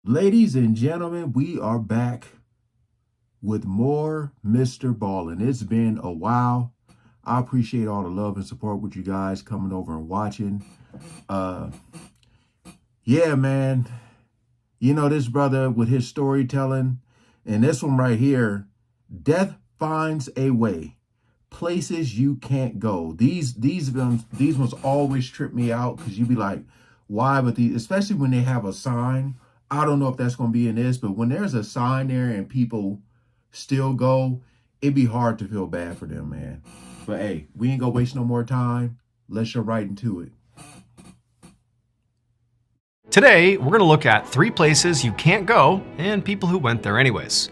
Ladies and gentlemen, we are back with more Mr. Ballin. It's been a while. I appreciate all the love and support with you guys coming over and watching. Uh yeah, man. You know this brother with his storytelling and this one right here, Death Finds a Way. Places you can't go. These ones always trip me out because you be like, why? But these, especially when they have a sign. I don't know if that's gonna be in this, but when there's a sign there and people still go, it'd be hard to feel bad for them, man. But hey, we ain't gonna waste no more time. Let's jump right into it. Today, we're going to look at 3 places you can't go and people who went there anyways.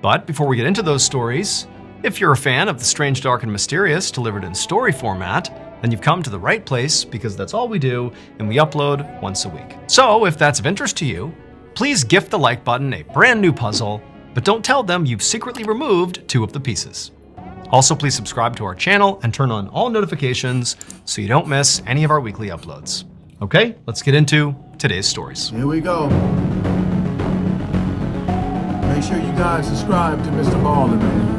But before we get into those stories, if you're a fan of the strange, dark, and mysterious delivered in story format, then you've come to the right place because that's all we do and we upload once a week. So if that's of interest to you, please gift the like button a brand new puzzle, but don't tell them you've secretly removed 2 of the pieces. Also, please subscribe to our channel and turn on all notifications so you don't miss any of our weekly uploads. Okay, let's get into today's stories. Here we go. Make sure you guys subscribe to Mr. Ballin, man.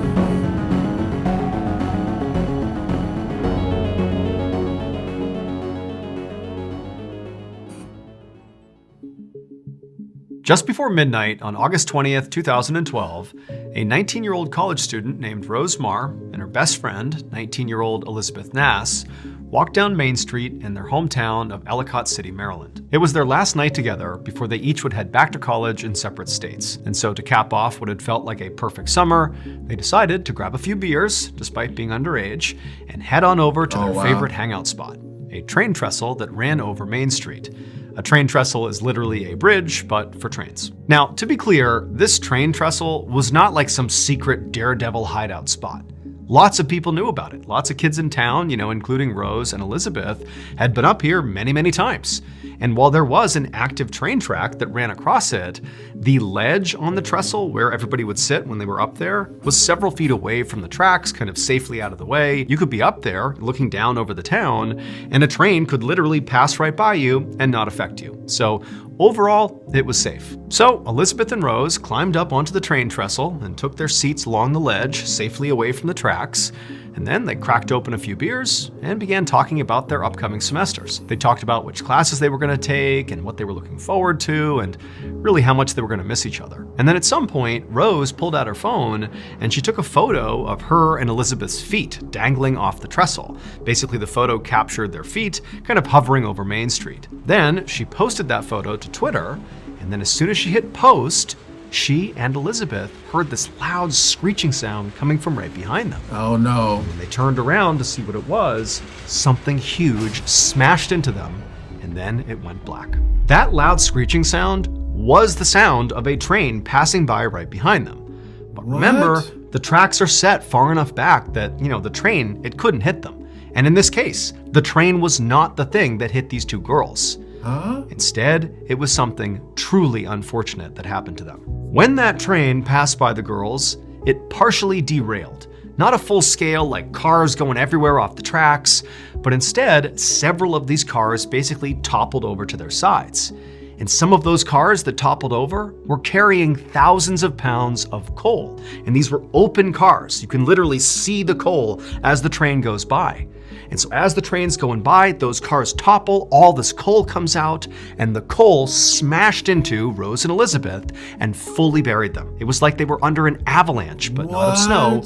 Just before midnight on August 20th, 2012, a 19-year-old college student named Rose Marr and her best friend, 19-year-old Elizabeth Nass, walked down Main Street in their hometown of Ellicott City, Maryland. It was their last night together before they each would head back to college in separate states. And so to cap off what had felt like a perfect summer, they decided to grab a few beers, despite being underage, and head on over to their favorite hangout spot, a train trestle that ran over Main Street. A train trestle is literally a bridge, but for trains. Now, to be clear, this train trestle was not like some secret daredevil hideout spot. Lots of people knew about it. Lots of kids in town, including Rose and Elizabeth, had been up here many, many times. And while there was an active train track that ran across it, the ledge on the trestle where everybody would sit when they were up there was several feet away from the tracks, kind of safely out of the way. You could be up there looking down over the town, and a train could literally pass right by you and not affect you. So overall, it was safe. So Elizabeth and Rose climbed up onto the train trestle and took their seats along the ledge, safely away from the tracks. And then they cracked open a few beers and began talking about their upcoming semesters. They talked about which classes they were going to take and what they were looking forward to and really how much they were going to miss each other. And then at some point, Rose pulled out her phone and she took a photo of her and Elizabeth's feet dangling off the trestle. Basically, the photo captured their feet kind of hovering over Main Street. Then she posted that photo to Twitter, and then as soon as she hit post, she and Elizabeth heard this loud screeching sound coming from right behind them. Oh no. When they turned around to see what it was, something huge smashed into them, and then it went black. That loud screeching sound was the sound of a train passing by right behind them. But remember, the tracks are set far enough back that, the train, it couldn't hit them. And in this case, the train was not the thing that hit these 2 girls. Huh? Instead, it was something truly unfortunate that happened to them. When that train passed by the girls, it partially derailed. Not a full scale, like cars going everywhere off the tracks, but instead, several of these cars basically toppled over to their sides. And some of those cars that toppled over were carrying thousands of pounds of coal. And these were open cars. You can literally see the coal as the train goes by. And so as the train's going by, those cars topple, all this coal comes out, and the coal smashed into Rose and Elizabeth and fully buried them. It was like they were under an avalanche, but not of snow,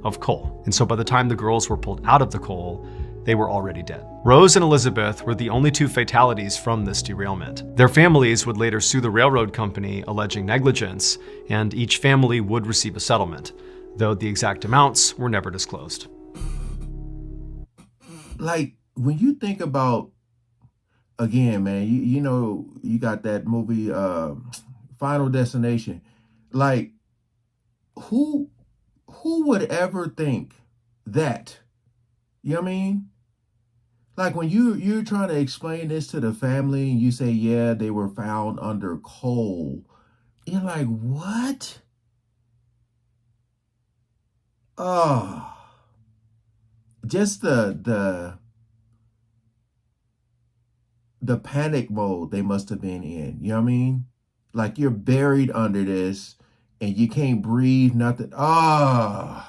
of coal. And so by the time the girls were pulled out of the coal, they were already dead. Rose and Elizabeth were the only 2 fatalities from this derailment. Their families would later sue the railroad company, alleging negligence, and each family would receive a settlement, though the exact amounts were never disclosed. Like, when you think about, again, man, you got that movie, Final Destination. Like, who would ever think that? You know what I mean? Like when you're trying to explain this to the family and you say, yeah, they were found under coal. You're like, what? Oh, just the panic mode they must have been in. You know what I mean? Like you're buried under this and you can't breathe, nothing. Oh,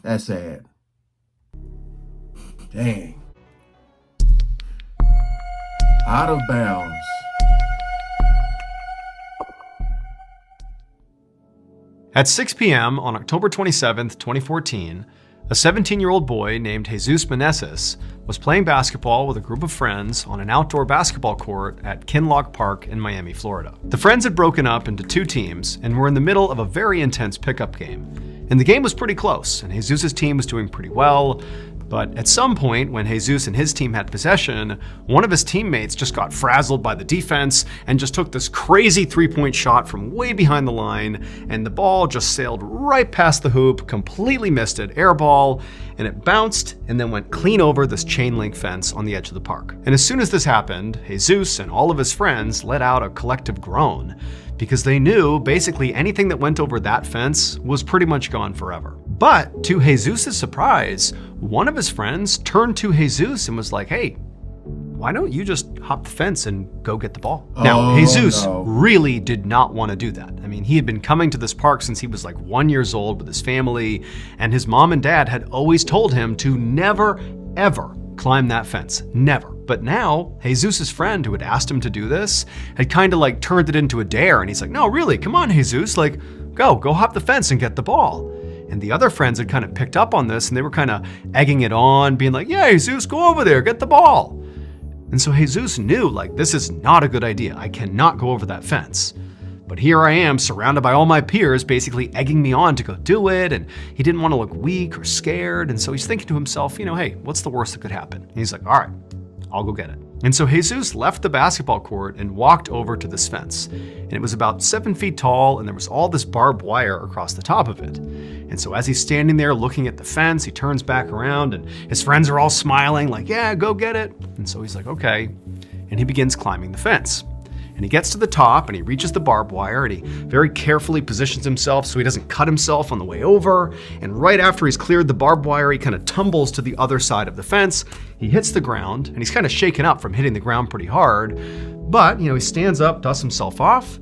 that's sad. Dang. Out of bounds. At 6 p.m. on October 27th, 2014, a 17-year-old boy named Jesus Meneses was playing basketball with a group of friends on an outdoor basketball court at Kinloch Park in Miami, Florida. The friends had broken up into two teams and were in the middle of a very intense pickup game. And the game was pretty close, and Jesus' team was doing pretty well. But at some point, when Jesus and his team had possession, one of his teammates just got frazzled by the defense and just took this crazy three-point shot from way behind the line, and the ball just sailed right past the hoop, completely missed it, air ball, and it bounced and then went clean over this chain link fence on the edge of the park. And as soon as this happened, Jesus and all of his friends let out a collective groan, because they knew basically anything that went over that fence was pretty much gone forever. But to Jesus' surprise, one of his friends turned to Jesus and was like, "Hey, why don't you just hop the fence and go get the ball?" Now, Jesus really did not want to do that. I mean, he had been coming to this park since he was like 1 year old with his family, and his mom and dad had always told him to never, ever climb that fence. Never. But now, Jesus' friend who had asked him to do this had kind of like turned it into a dare, and he's like, "No, really, come on, Jesus, like, go hop the fence and get the ball." And the other friends had kind of picked up on this, and they were kind of egging it on, being like, "Yeah, Jesus, go over there, get the ball." And so Jesus knew, like, this is not a good idea. I cannot go over that fence. But here I am, surrounded by all my peers, basically egging me on to go do it, and he didn't want to look weak or scared, and so he's thinking to himself, hey, what's the worst that could happen? And he's like, all right, I'll go get it. And so Jesus left the basketball court and walked over to this fence. And it was about 7 feet tall, and there was all this barbed wire across the top of it. And so as he's standing there looking at the fence, he turns back around, and his friends are all smiling like, "Yeah, go get it." And so he's like, okay. And he begins climbing the fence. And he gets to the top and he reaches the barbed wire, and he very carefully positions himself so he doesn't cut himself on the way over. And right after he's cleared the barbed wire, he kind of tumbles to the other side of the fence. He hits the ground, and he's kind of shaken up from hitting the ground pretty hard. But, he stands up, dusts himself off.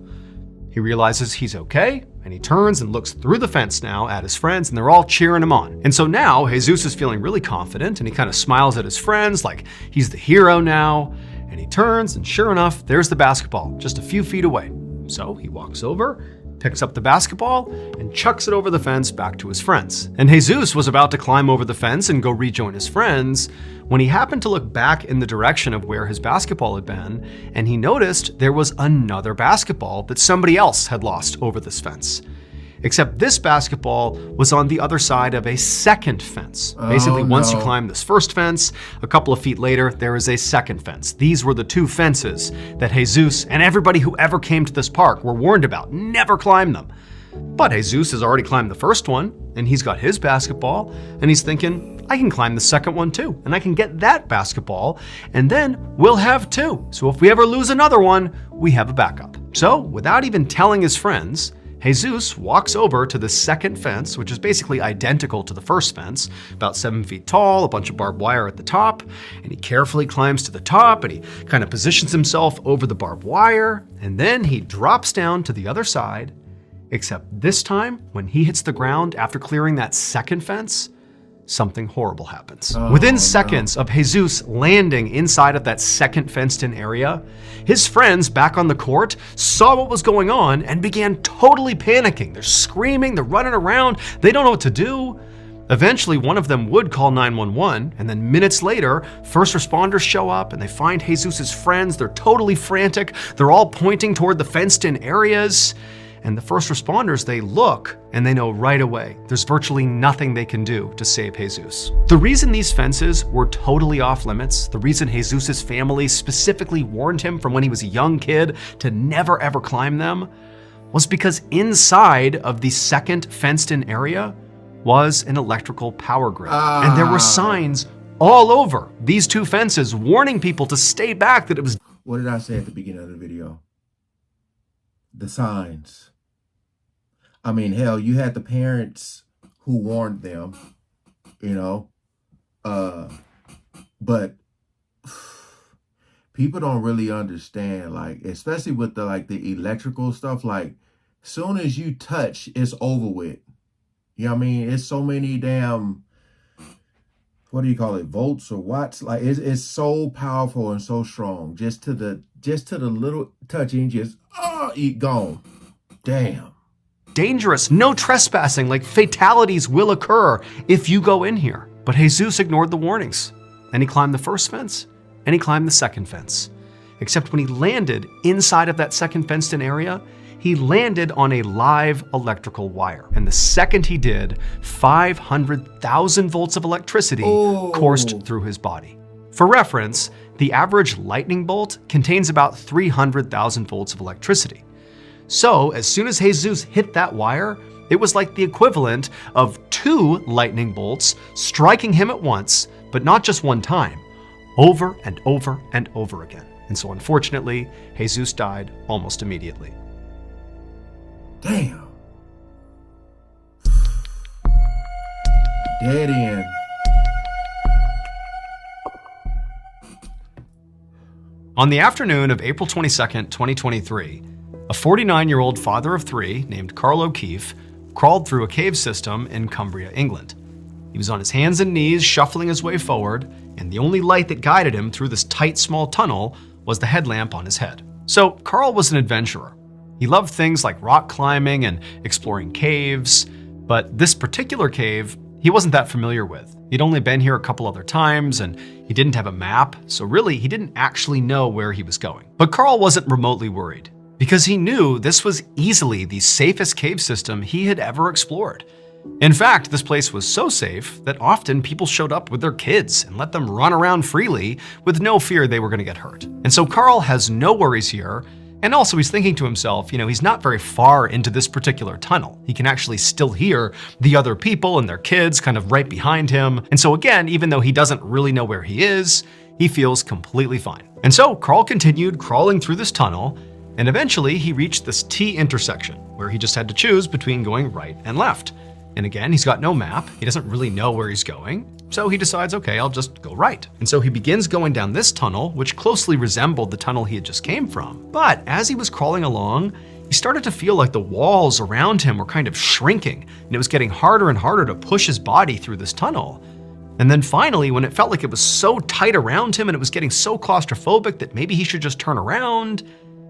He realizes he's okay, and he turns and looks through the fence now at his friends, and they're all cheering him on. And so now Jesus is feeling really confident, and he kind of smiles at his friends like he's the hero now. And he turns, and sure enough, there's the basketball, just a few feet away. So he walks over, picks up the basketball, and chucks it over the fence back to his friends. And Jesus was about to climb over the fence and go rejoin his friends when he happened to look back in the direction of where his basketball had been, and he noticed there was another basketball that somebody else had lost over this fence. Except this basketball was on the other side of a second fence. Basically, once you climb this first fence, a couple of feet later, there is a second fence. These were the two fences that Jesus and everybody who ever came to this park were warned about. Never climb them. But Jesus has already climbed the first one, and he's got his basketball, and he's thinking, I can climb the second one too, and I can get that basketball, and then we'll have two. So if we ever lose another one, we have a backup. So without even telling his friends, Jesus walks over to the second fence, which is basically identical to the first fence, about 7 feet tall, a bunch of barbed wire at the top, and he carefully climbs to the top, and he kind of positions himself over the barbed wire, and then he drops down to the other side, except this time, when he hits the ground after clearing that second fence, something horrible happens. Within seconds of Jesus landing inside of that second fenced-in area, his friends back on the court saw what was going on and began totally panicking. They're screaming, they're running around, they don't know what to do. Eventually, one of them would call 911, and then minutes later, first responders show up and they find Jesus' friends. They're totally frantic. They're all pointing toward the fenced-in areas. And the first responders, they look and they know right away there's virtually nothing they can do to save Jesus. The reason these fences were totally off limits, the reason Jesus' family specifically warned him from when he was a young kid to never ever climb them, was because inside of the second fenced-in area was an electrical power grid. And there were signs all over these two fences warning people to stay back, that it was... What did I say at the beginning of the video? The signs. I mean, hell, you had the parents who warned them, but people don't really understand, like, especially with the electrical stuff, like, soon as you touch, it's over with. You know what I mean? It's so many damn, what do you call it, volts or watts? Like, it's so powerful and so strong. Just to the little touching, just gone. Damn. Dangerous, no trespassing, like fatalities will occur if you go in here. But Jesus ignored the warnings. And he climbed the first fence, and he climbed the second fence. Except when he landed inside of that second fenced-in area, he landed on a live electrical wire. And the second he did, 500,000 volts of electricity coursed through his body. For reference, the average lightning bolt contains about 300,000 volts of electricity. So as soon as Jesus hit that wire, it was like the equivalent of 2 lightning bolts striking him at once, but not just one time, over and over and over again. And so unfortunately, Jesus died almost immediately. Damn. Dead end. On the afternoon of April 22nd, 2023, a 49-year-old father of 3 named Carl O'Keefe crawled through a cave system in Cumbria, England. He was on his hands and knees shuffling his way forward, and the only light that guided him through this tight, small tunnel was the headlamp on his head. So Carl was an adventurer. He loved things like rock climbing and exploring caves, but this particular cave he wasn't that familiar with. He'd only been here a couple other times, and he didn't have a map, so really he didn't actually know where he was going. But Carl wasn't remotely worried, because he knew this was easily the safest cave system he had ever explored. In fact, this place was so safe that often people showed up with their kids and let them run around freely with no fear they were going to get hurt. And so Carl has no worries here. And also he's thinking to himself, he's not very far into this particular tunnel. He can actually still hear the other people and their kids kind of right behind him. And so again, even though he doesn't really know where he is, he feels completely fine. And so Carl continued crawling through this tunnel, and eventually he reached this T intersection where he just had to choose between going right and left. And again, he's got no map. He doesn't really know where he's going. So he decides, okay, I'll just go right. And so he begins going down this tunnel, which closely resembled the tunnel he had just came from. But as he was crawling along, he started to feel like the walls around him were kind of shrinking, and it was getting harder and harder to push his body through this tunnel. And then finally, when it felt like it was so tight around him and it was getting so claustrophobic that maybe he should just turn around,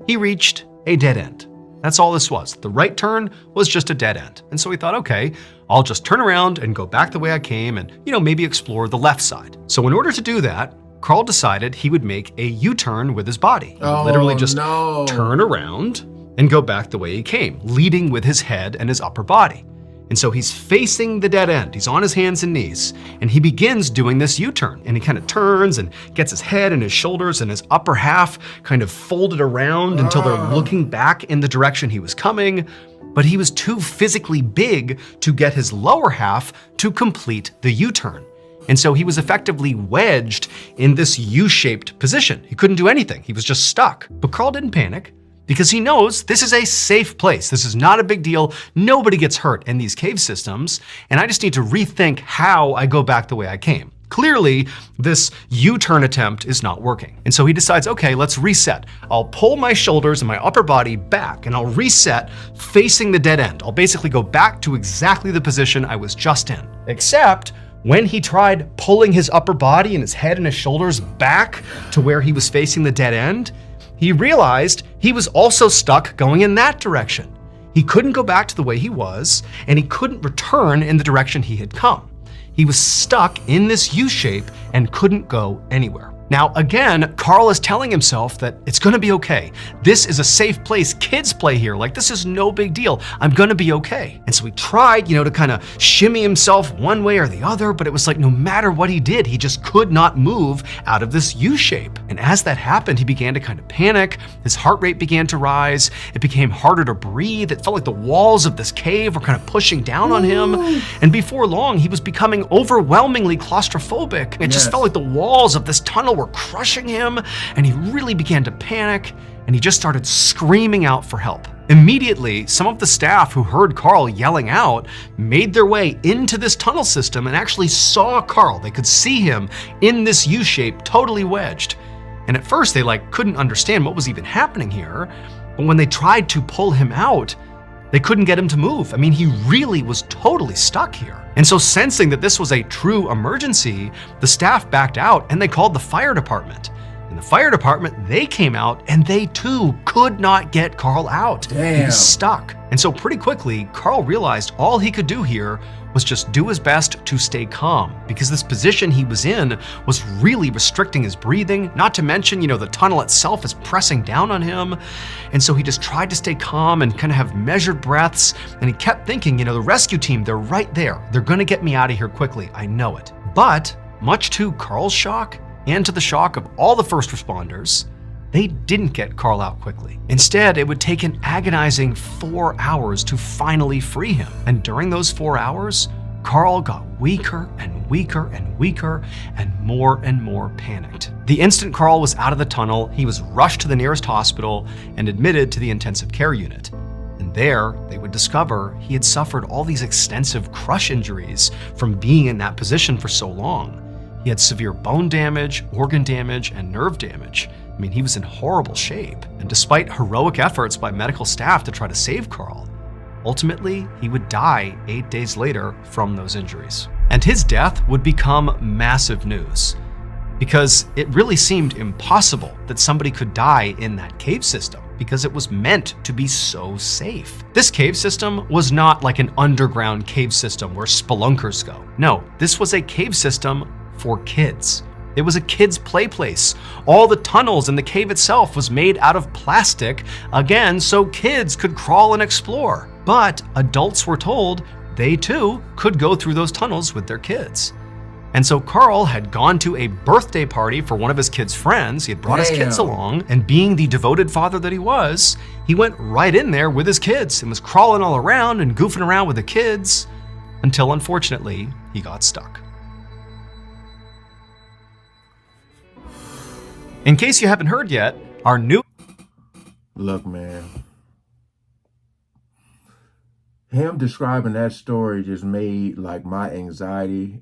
he reached a dead end. That's all this was. The right turn was just a dead end. And so he thought, okay, I'll just turn around and go back the way I came and, maybe explore the left side. So in order to do that, Carl decided he would make a U-turn with his body. Literally just turn around and go back the way he came, leading with his head and his upper body. And so he's facing the dead end. He's on his hands and knees, and he begins doing this U-turn. And he kind of turns and gets his head and his shoulders and his upper half kind of folded around until they're looking back in the direction he was coming. But he was too physically big to get his lower half to complete the U-turn. And so he was effectively wedged in this U-shaped position. He couldn't do anything. He was just stuck. But Carl didn't panic, because he knows this is a safe place. This is not a big deal. Nobody gets hurt in these cave systems, and I just need to rethink how I go back the way I came. Clearly, this U-turn attempt is not working. And so he decides, okay, let's reset. I'll pull my shoulders and my upper body back, and I'll reset facing the dead end. I'll basically go back to exactly the position I was just in. Except when he tried pulling his upper body and his head and his shoulders back to where he was facing the dead end, he realized he was also stuck going in that direction. He couldn't go back to the way he was, and he couldn't return in the direction he had come. He was stuck in this U-shape and couldn't go anywhere. Now, again, Carl is telling himself that it's gonna be okay. This is a safe place. Kids play here. Like, this is no big deal. I'm gonna be okay. And so he tried, to kind of shimmy himself one way or the other, but it was like no matter what he did, he just could not move out of this U-shape. And as that happened, he began to kind of panic. His heart rate began to rise. It became harder to breathe. It felt like the walls of this cave were kind of pushing down on him. And before long, he was becoming overwhelmingly claustrophobic. It just felt like the walls of this tunnel were crushing him, and he really began to panic, and he just started screaming out for help. Immediately, some of the staff who heard Carl yelling out made their way into this tunnel system and actually saw Carl. They could see him in this U-shape, totally wedged. And at first they couldn't understand what was even happening here. But when they tried to pull him out, they couldn't get him to move. I mean, he really was totally stuck here. And so sensing that this was a true emergency, the staff backed out and they called the fire department. And the fire department, they came out and they too could not get Carl out. Damn. He was stuck. And so pretty quickly, Carl realized all he could do here was just do his best to stay calm, because this position he was in was really restricting his breathing, not to mention, the tunnel itself is pressing down on him. And so he just tried to stay calm and kind of have measured breaths. And he kept thinking, the rescue team, they're right there. They're gonna get me out of here quickly. I know it. But much to Carl's shock, and to the shock of all the first responders, they didn't get Carl out quickly. Instead, it would take an agonizing 4 hours to finally free him. And during those 4 hours, Carl got weaker and weaker and weaker and more panicked. The instant Carl was out of the tunnel, he was rushed to the nearest hospital and admitted to the intensive care unit. And there, they would discover he had suffered all these extensive crush injuries from being in that position for so long. He had severe bone damage, organ damage, and nerve damage. I mean, he was in horrible shape. And despite heroic efforts by medical staff to try to save Carl, ultimately, he would die 8 days later from those injuries. And his death would become massive news, because it really seemed impossible that somebody could die in that cave system, because it was meant to be so safe. This cave system was not like an underground cave system where spelunkers go. No, this was a cave system for kids. It was a kid's play place. All the tunnels in the cave itself was made out of plastic, again, so kids could crawl and explore. But adults were told they too could go through those tunnels with their kids. And so Carl had gone to a birthday party for one of his kids' friends. He had brought his kids along, and being the devoted father that he was, he went right in there with his kids and was crawling all around and goofing around with the kids until, unfortunately, he got stuck. In case you haven't heard yet, our new... Look, man. Him describing that story just made my anxiety.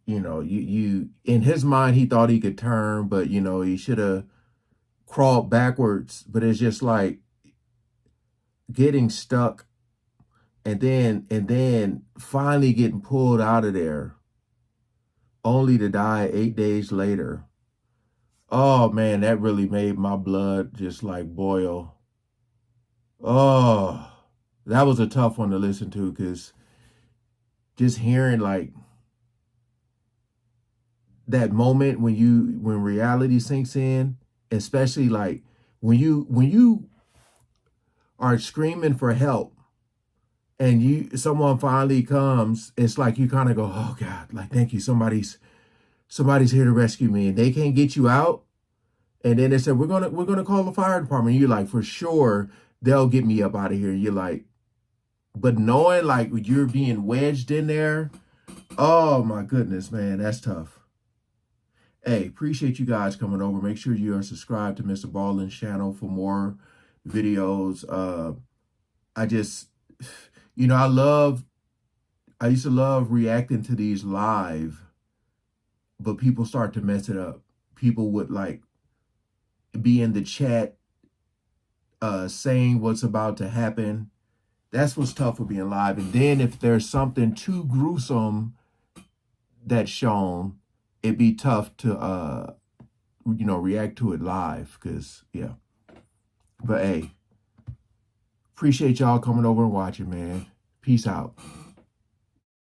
You in his mind, he thought he could turn, but he should have crawled backwards. But it's just like getting stuck. And then finally getting pulled out of there, only to die 8 days later. Oh man, that really made my blood just boil. Oh, that was a tough one to listen to, because just hearing that moment when reality sinks in, especially when you are screaming for help, and someone finally comes, it's like you kind of go, oh God, thank you, somebody's here to rescue me, and they can't get you out. And then they said, we're gonna call the fire department. And you're like, for sure they'll get me up out of here. You're like, but knowing you're being wedged in there, oh my goodness, man, that's tough. Hey, appreciate you guys coming over. Make sure you are subscribed to Mr. Ballin's channel for more videos. I used to love reacting to these live, but people start to mess it up. People would be in the chat saying what's about to happen. That's what's tough with being live. And then if there's something too gruesome that's shown, it'd be tough to react to it live, because yeah. But hey, appreciate y'all coming over and watching, man. Peace out.